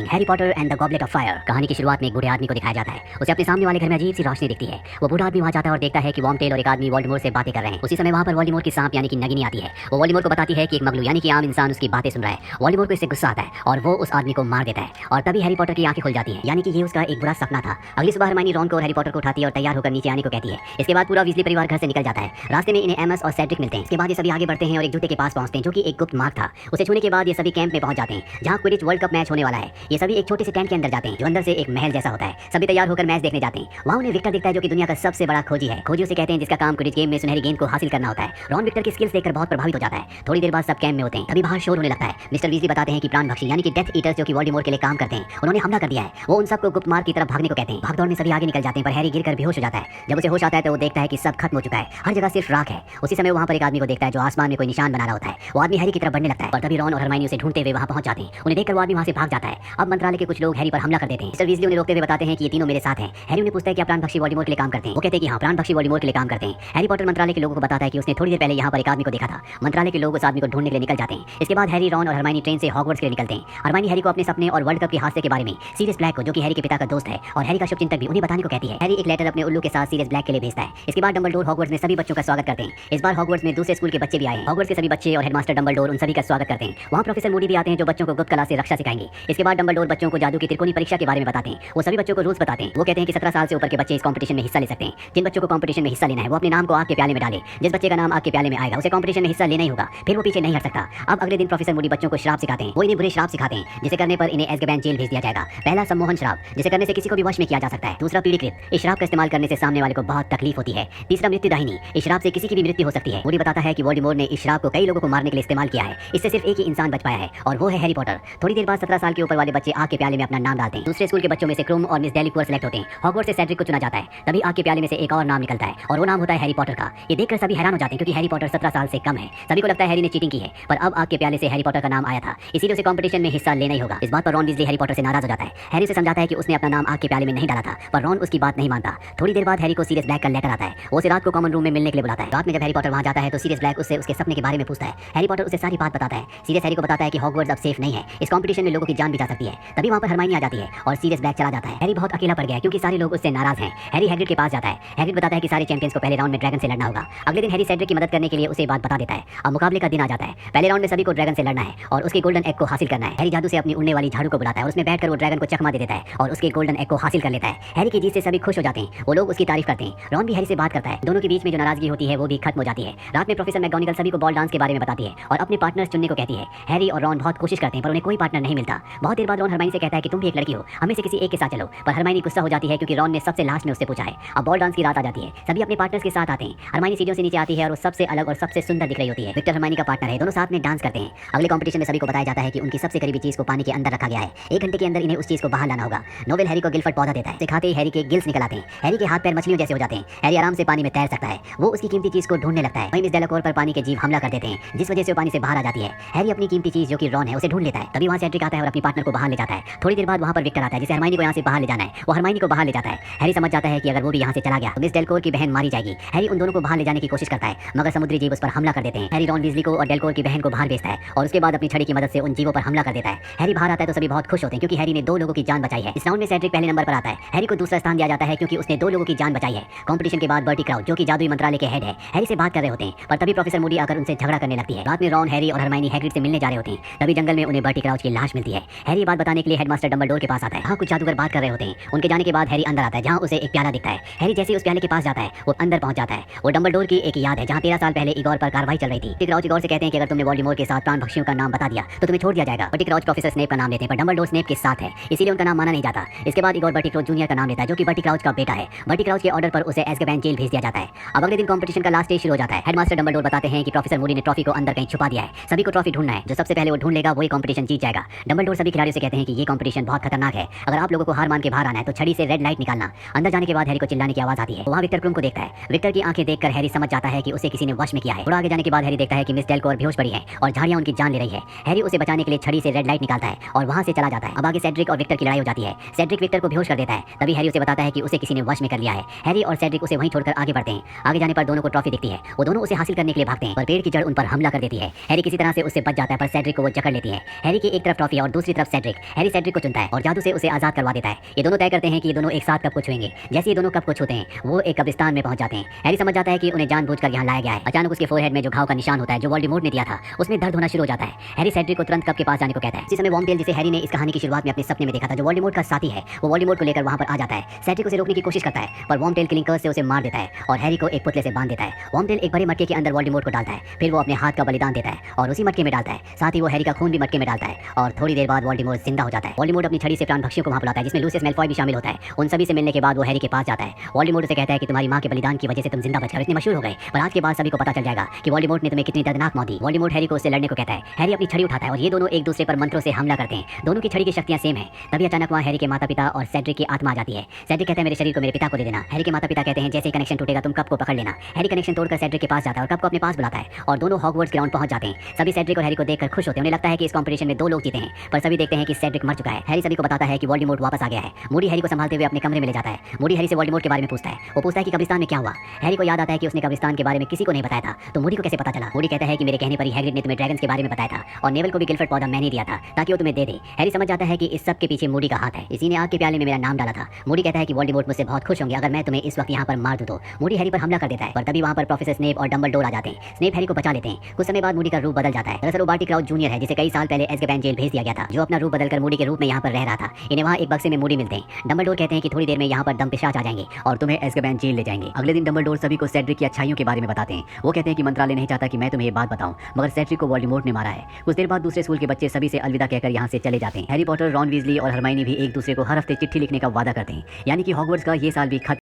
Harry Potter and the goblet of fire. कहानी की शुरुआत में एक बूढ़े आदमी को दिखाया जाता है। उसे अपने सामने वाले घर में अजीब सी रोशनी दिखती है। वो बूढ़ा आदमी वहां जाता है और देखता है कि वॉर्मटेल और एक आदमी वोल्डेमॉर्ट से बातें कर रहे हैं। उसी समय वहां पर वोल्डेमॉर्ट की सांप यानी कि नगिनी आती है। वो वोल्डेमॉर्ट को बताती है कि एक मगलू यानी कि आम इंसान उसकी बातें सुन रहा है। वोल्डेमॉर्ट को इससे गुस्सा आता है और वो उस आदमी को मार देता है। और तभी हैरी पॉटर की आंखें खुल जाती हैं, यानी कि ये उसका एक बुरा सपना था। अगली सुबह हरमाइनी रॉन को और हैरी पॉटर को उठाती है और तैयार होकर नीचे आने को कहती है। इसके बाद पूरा वीजली परिवार घर से निकल जाता है। रास्ते में इन्हें एमस और सेड्रिक मिलते हैं। इसके बाद ये सभी आगे बढ़ते हैं और एक जूते के पास पहुंचते हैं जो कि एक गुप्त मार्ग था। उसे छूने के बाद ये सभी कैंप में पहुंच जाते हैं जहां क्विडिच वर्ल्ड कप मैच होने वाला है। ये सभी एक छोटे से टेंट के अंदर जाते हैं जो अंदर से एक महल जैसा होता है। सभी तैयार होकर मैच देखने जाते हैं। वहां उन्हें विक्टर दिखता है जो कि दुनिया का सबसे बड़ा खोजी है। खोजी उसे कहते हैं जिसका काम क्विडिच गेम में सुनहरी गेंद को हासिल करना होता है। रॉन विक्टर की स्किल्स देखकर बहुत प्रभावित हो जाता है। थोड़ी देर बाद सब कैंप में होते हैं। तभी बाहर शोर होने लगता है। मिस्टर वीजली बताते हैं कि प्राणभक्षी यानी कि डेथ ईटर्स जो कि वोल्डेमॉर्ट के लिए काम करते हैं उन्होंने हमला कर दिया है। वो उन सबको गुप्त मार्ग की तरफ भागने को कहते हैं। भागदौड़ में सभी आगे निकल जाते हैं पर हैरी गिरकर बेहोश हो जाता है। जब उसे होश आता है तो वो देखता है कि सब खत्म हो चुका है, हर जगह सिर्फ राख है। उसी समय वहां पर एक आदमी को देखता है जो आसमान में कोई निशान बना रहा होता है। वो आदमी हैरी की तरफ बढ़ने लगता है पर तभी रॉन और हरमाइनी उसे ढूंढते हुए वहां पहुंच जाते हैं। उन्हें देखकर वो आदमी वहां से भाग जाता है। अब मंत्रालय के कुछ लोग हैरी पर हमला कर देते हैं। मिस्टर वीजली उन्हें रोकते हुए बताते हैं कि ये तीनों मेरे साथ हैं। हैरी उन्हें पूछता है कि आप प्राणभक्षी वोल्डेमॉर्ट के लिए काम करते हैं? वो कहते हैं कि हाँ, प्राणभक्षी वोल्डेमॉर्ट के लिए काम करते हैं। हैरी पॉटर मंत्रालय के लोगों को बताता है कि उसने थोड़ी देर पहले यहाँ पर एक आदमी को देखा था। मंत्रालय के लोग उस आदमी को ढूंढने के लिए निकल जाते हैं। इसके बाद हैरी, रॉन और हरमाइनी ट्रेन से हॉगवर्ट्स के लिए निकलते हैं। हरमाइनी हैरी को अपने सपने और वर्ल्ड कप के हादसे के बारे में सीरियस ब्लैक को, जो कि हैरी के पिता का दोस्त है और हैरी का शुभचिंतक भी, उन्हें बताने को कहती है। हैरी एक लेटर अपने उल्लू के साथ सीरियस ब्लैक के लिए भेजता है। इसके बाद डंबलडोर हॉगवर्ट्स में सभी बच्चों का स्वागत करते हैं। इस बार हॉगवर्ट्स में दूसरे स्कूल के बच्चे भी आए हैं। हॉगवर्ट्स के सभी बच्चे और हेडमास्टर डंबलडोर उन सभी का स्वागत करते हैं। वहाँ प्रोफेसर मूडी भी आते हैं जो बच्चों को गुप्त कला से रक्षा सिखाएंगे। इसके बाद डंबलडोर बच्चों को जादू की त्रिकोणी परीक्षा के बारे में बताते हैं। वो सभी बच्चों को रूल्स बताते हैं। वो कहते हैं कि 17 साल से ऊपर के बच्चे इस कंपटीशन में हिस्सा ले सकते हैं। जिन बच्चों को कंपटीशन में हिस्सा लेना है वो अपने नाम को आग के प्याले में डाले। जिस बच्चे का नाम आग के प्याले में आएगा उसे कंपटीशन में हिस्सा लेना ही होगा, फिर वो पीछे नहीं हट सकता। अब अगले दिन प्रोफेसर मूडी बच्चों को श्राप सिखाते हैं। वो इन्हें बुरे श्राप सिखाते हैं जिसे करने पर इन्हें एज़्काबान जेल भेज दिया जाएगा। पहला सम्मोहन श्राप, जिसे करने से किसी को भी वश में किया जा सकता है। दूसरा पीड़िकृत, इस श्राप का इस्तेमाल करने से सामने वाले को बहुत तकलीफ होती है। तीसरा मृत्युदायिनी, इस श्राप से किसी की भी मृत्यु हो सकती है। मूडी बताता है कि वोल्डेमॉर्ट ने इस श्राप को कई लोगों को मारने के लिए इस्तेमाल किया है। इससे सिर्फ एक ही इंसान बच पाया है और वो है हैरी पॉटर। थोड़ी देर बाद 17 साल के ऊपर वाले बच्चे आग के प्याले में अपना नाम डालते हैं। दूसरे स्कूल के बच्चों में से क्रूम और मिस डेलिक्वर सेलेक्ट होते हैं। हॉगवर्ट्स से सेड्रिक को चुना जाता है। तभी आग के प्याले में से एक और नाम निकलता है और वो नाम होता है हैरी पॉटर का। ये देखकर सभी हैरान हो जाते हैं क्योंकि हैरी पॉटर 17 साल से कम है। सभी को लगता है हैरी ने चीटिंग की है, पर अब आग के प्याले से हैरी पॉटर का नाम आया था, इसीलिए उसे कंपटीशन में हिस्सा लेना ही होगा। इस बात पर रॉन वीजली हैरी पॉटर से नाराज हो जाता है। हैरी से समझाता है कि उसने अपना नाम आग के प्याले में नहीं डाला था, पर रॉन उसकी बात नहीं मानता। थोड़ी देर बाद हैरी को सीरियस ब्लैक का लेटर आता है। वो उसे रात को कॉमन रूम में मिलने के लिए बुलाता है। रात में जब हैरी पॉटर वहां जाता है तो सीरियस ब्लैक उससे उसके सपने के बारे में पूछता है। हैरी पॉटर उसे सारी बात बताता है। सीरियस हैरी को बताता है कि हॉगवर्ट्स अब सेफ नहीं है, इस कंपटीशन में लोगों की जान भी जा सकती है। तभी वहां पर हरमाइनी आ जाती है और सीरियस ब्लैक चला जाता है। हैरी बहुत अकेला पड़ गया है क्योंकि सारे लोग उससे नाराज हैं। हैरी हैग्रिड के पास जाता है। हैग्रिड बताता है कि सारे चैंपियंस को पहले राउंड में ड्रैगन से लड़ना होगा। अगले दिन हैरी सेड्रिक की मदद करने के लिए उसे बात बता देता है। अब मुकाबले का दिन आ जाता है। पहले राउंड में सभी को ड्रैगन से लड़ना है और उसके गोल्डन एग को हासिल करना है। हैरी जादू से अपनी उड़ने वाली झाड़ू को बुलाता है और उसमें बैठकर वो ड्रैगन को चकमा दे देता है और उसके गोल्डन एग को हासिल कर लेता है। हैरी की जीत से सभी खुश हो जाते हैं। वो लोग उसकी तारीफ करते हैं। रॉन भी हैरी से बात करता है। दोनों के बीच में जो नाराजगी होती है वो भी खत्म हो जाती है। रात में प्रोफेसर मैकगोनागल सभी को बॉल डांस के बारे में बताती है और अपने पार्टनर्स चुनने को कहती है। हैरी और रॉन बहुत कोशिश करते हैं पर उन्हें कोई पार्टनर नहीं मिलता। बहुत देर बाद रॉन हरमाइनी से कहता है कि तुम भी एक लड़की हो, हमें से किसी एक के साथ चलो, पर हरमाइनी गुस्सा हो जाती है क्योंकि रॉन ने सबसे लास्ट में उससे पूछा है। अब बॉल डांस की रात आ जाती है। सभी अपने पार्टनर्स के साथ आते हैं। हरमाइनी सीढ़ियों से नीचे आती है और वो सबसे अलग और सबसे सुंदर दिख रही होती है। विक्टर हरमाइनी का पार्टनर है। दोनों साथ में डांस करते हैं। अगले कंपटीशन में सभी को बताया जाता है कि उनकी सबसे करीबी चीज को पानी के अंदर रखा गया है। 1 घंटे के अंदर इन्हें उस चीज को बाहर लाना होगा। नोवेल हैरी को गिलफर्ड पौधा देता है। खाते ही हैरी के गिल्स निकल आते हैं। हैरी के हाथ पैर मछलियों जैसे हो जाते हैं। हैरी आराम से पानी में तैर सकता है। वो उसकी कीमती चीज को ढूंढने लगता है। वहीं मिस डेलाकोर पर पानी के जीव हमला कर देते हैं जिस वजह से वो पानी से बाहर आ जाती है। हैरी अपनी कीमती चीज जो कि रॉन है उसे ढूंढ लेता है। तभी वहां सेड्रिक आता है और अपनी पार्टनर को बाहर ले जाता है। थोड़ी देर बाद वहां पर विक्टर आता है जिसे हरमाइनी को यहाँ से बाहर ले जाना है। वो हरमाइनी को बाहर ले जाता है। हैरी समझ जाता है कि अगर वो भी यहाँ से चला गया तो मिस डेलकोर की बहन मारी जाएगी। हैरी उन दोनों को बाहर ले जाने की कोशिश करता है मगर समुद्री जीव उस पर हमला कर देते हैं। हैरी रॉन वीजली को और डेलकोर की बहन को बाहर भेजता है और उसके बाद अपनी छड़ी की मदद से उन जीवों पर हमला कर देता है। हैरी बाहर आता है तो सभी बहुत खुश होते हैं क्योंकि हैरी ने 2 लोगों की जान बचाई है। इस राउंड में सेड्रिक पहले नंबर पर आता है। हैरी को दूसरा स्थान दिया जाता है क्योंकि उसने 2 लोगों की जान बचाई है। कंपटीशन के बाद बर्टी क्राउच जो कि जादुई मंत्रालय के हेड है, हैरी से बात कर रहे होते हैं पर तभी प्रोफेसर मूडी आकर उनसे झगड़ा करने लगती है। रात में रॉन, हैरी और हरमाइनी हैग्रिड से मिलने जा रहे होते हैं। तभी जंगल में उन्हें बर्टी क्राउच की लाश मिलती है। हैरी बात बताने के लिए हेडमास्टर डंबलडोर के पास आता है। वहाँ कुछ जादूगर बात कर रहे होते हैं। उनके जाने के बाद हैरी अंदर आता है जहाँ उसे एक प्याला दिखता है। हैरी जैसे उस प्याले के पास जाता है वो अंदर पहुंच जाता है। वो डंबलडोर की एक याद है जहाँ 13 साल पहले इगोर पर कार्रवाई चल रही थी। क्राउच इगोर से कहते हैं कि अगर तुमने वोल्डेमॉर्ट के साथ प्राणभक्षियों का नाम बता दिया तो तुम्हें छोड़ दिया जाएगा। बर्टी क्राउच प्रोफेसर स्नेप का नाम लेते हैं पर डंबलडोर स्नेप के साथ है इसीलिए उनका नाम माना नहीं जाता। इसके बाद इगोर बर्टी क्राउच जूनियर का नाम लेता है जो कि बर्टी क्राउच का बेटा है। बर्टी क्राउच के ऑर्डर पर उसे एज़्काबान जेल भेज दिया जाता है। अब अगले दिन कंपटीशन का लास्ट स्टेज शुरू हो जाता है। हेडमास्टर डंबलडोर बताते हैं कि प्रोफेसर मूडी ने ट्रॉफी को अंदर कहीं छुपा दिया है। सभी को ट्रॉफी ढूंढना है। जो सबसे पहले वो ढूंढ लेगा वही कंपटीशन जीत जाएगा। डंबलडोर सभी खिलाड़ियों से कहते हैं कि ये कंपटीशन बहुत खतरनाक है। अगर आप लोगों को हार मान के बाहर आना है तो छड़ी से रेड लाइट निकालना। अंदर जाने के बाद हैरी को चिल्लाने की आवाज आती है। वहाँ विक्टर क्रूम को देखता है। विक्टर की आंखें देखकर हैरी समझ जाता है कि उसे किसी ने वश में किया है। थोड़ा आगे जाने के बाद हैरी देखता है कि मिस डेलकोर बेहोश पड़ी है और झाड़ियां उनकी जान ले रही है। हैरी उसे बचाने के लिए छड़ी से रेड लाइट निकालता है और वहां से चला जाता है। अब आगे सेड्रिक और विक्टर की लड़ाई हो जाती है। सेड्रिक विक्टर को बेहोश कर देता है। तभी हैरी उसे बताता है कि उसे किसी ने वश में कर लिया है। हैरी और सेड्रिक उसे वहीं छोड़कर आगे बढ़ते हैं। आगे जाने पर दोनों को ट्रॉफी दिखती है। वो दोनों उसे हासिल करने के लिए भागते हैं पर पेड़ की जड़ उन पर हमला कर देती है। हैरी किसी तरह से उससे बच जाता है पर सेड्रिक को वो जकड़ लेती है। हैरी की एक तरफ ट्रॉफी और दूसरी तरफ सेड्रिक। सेड्रिक। हैरी सेड्रिक को चुनता है और जादू से उसे आजाद करवा देता है। ये दोनों तय करते हैं कि ये दोनों एक साथ कप को छुएंगे। जैसे ये दोनों कप को छूते हैं वो एक कब्रिस्तान में पहुंच जाते हैं। हैरी समझ जाता है कि उन्हें जानबूझकर यहाँ लाया गया है। अचानक उसके फोरहेड में जो घाव का निशान होता है जो वोल्डेमॉर्ट ने दिया था उसमें दर्द होना शुरू हो जाता है। हैरी सेड्रिक को तुरंत कप के पास जाने को कहता है। इसी समय वॉर्मटेल, जिसे हैरी ने इस कहानी की शुरुआत में अपने सपने में देखा था, जो वोल्डेमॉर्ट का साथी है, वो वोल्डेमॉर्ट को लेकर वहां पर आ जाता है। सेड्रिक उसे रोकने की कोशिश करता है पर वॉर्मटेल किलिंग कर्स से उसे मार देता है और हैरी को एक पुतले से बांध देता है। वॉर्मटेल एक बड़े मटके के अंदर वोल्डेमॉर्ट को डालता है। फिर वो अपने हाथ का बलिदान देता है और उसी मटके में डालता है। साथ ही वो हैरी का खून भी मटके में डालता है और थोड़ी देर बाद वोल्डेमॉर्ट जिंदा हो जाता है। वोल्डेमॉर्ट अपनी छड़ी से प्राण भक्षियों को वहां बुलाता है, जिसमें लूसियस मैलफॉय भी शामिल होता है। उन सभी से मिलने के बाद वो हैरी के पास जाता है। वोल्डेमॉर्ट उसे कहता है कि तुम्हारी मां के बलिदान की वजह से तुम जिंदा बचकर इतने मशहूर हो गए, पर आज के बाद सभी को पता चल जाएगा कि वोल्डेमॉर्ट ने तुम्हें कितनी दर्दनाक मौत दी। वोल्डेमॉर्ट हैरी को उससे लड़ने को कहता है। हैरी अपनी छड़ी उठाता है और ये दोनों एक दूसरे पर मंत्रों से हमला करते हैं। दोनों की छड़ी की शक्तियां सेम है। तभी अचानक वहां हैरी के माता पिता और सेड्रिक की आत्मा आ जाती है। सेड्रिक कहता है मेरे शरीर को मेरे पिता को दे देना। हैरी के माता पिता कहते हैं जैसे ही कनेक्शन टूटेगा तुम कप को पकड़ लेना। हैरी कनेक्शन तोड़कर सेड्रिक के पास जाता है और कप को अपने पास बुलाता है और दोनों हॉगवर्ट्स ग्राउंड पहुंच जाते हैं। सभी सेड्रिक और हैरी को देखकर खुश होते हैं। उन्हें लगता है कि इस कंपटीशन में 2 लोग जीते हैं, पर सभी देखते हैं कि सेड्रिक मर चुका है। हैरी सभी को बताता है कि वोल्डेमॉर्ट वापस आ गया है। मूडी हैरी को संभालते हुए अपने कमरे में ले जाता है। मूडी हैरी से वोल्डेमॉर्ट के बारे में पूछता है। वो पूछता है कि कब्रिस्तान में क्या हुआ। हैरी को याद आता है कि उसने कब्रिस्तान के बारे में किसी को नहीं बताया था, तो मूडी को कैसे पता चला। मूडी कहता है कि मेरे कहने पर ही हैग्रिड ने तुम्हें ड्रैगन्स के बारे में बताया था और नेवल को भी गिल्फर्ड पौधा मैंने दिया था ताकि वो तुम्हें दे दे। हैरी समझ जाता है कि इस सब के पीछे मूडी का हाथ है। इसी ने आग के प्याले में मेरा नाम डाला था। मूडी कहता है कि वोल्डेमॉर्ट मुझसे बहुत खुश होंगे अगर मैं तुम्हें इस वक्त यहाँ पर मार दूं तो। मूडी हैरी पर हमला कर देता है, पर तभी वहाँ पर प्रोफेसर स्नेप और डंबलडोर आ जाते हैं। स्नेप हैरी को बचा लेते हैं। कुछ समय बाद मूडी का रूप बदल जाता है। दरअसल वो बार्टी क्राउच जूनियर है, जिसे कई साल पहले एज़्काबान जेल भेज दिया गया था, जो अपना रूप बदलकर मूडी के रूप में यहाँ पर रह रहा था। इन्हें वहाँ एक बक्से में मूडी मिलते हैं। डंबलडोर कहते हैं कि थोड़ी देर में यहाँ पर दम पिशाच आ जाएंगे और तुम्हें एज़्काबान जेल ले जाएंगे। अगले दिन डंबलडोर सभी को सेड्रिक की अच्छाइयों के बारे में बताते हैं। वो कहते हैं कि मंत्रालय नहीं चाहता कि मैं तुम्हें ये बात बताऊं, मगर सेड्रिक को वोल्डेमॉर्ट ने मारा है। कुछ देर बाद दूसरे स्कूल के बच्चे सभी से अलविदा कहकर यहाँ से चले जाते हैं। हैरी पॉटर, रॉन वीजली और हरमाइनी भी एक दूसरे को हर हफ्ते चिट्ठी लिखने का वादा करते हैं, यानी कि हॉगवर्ट्स का ये साल भी खत्म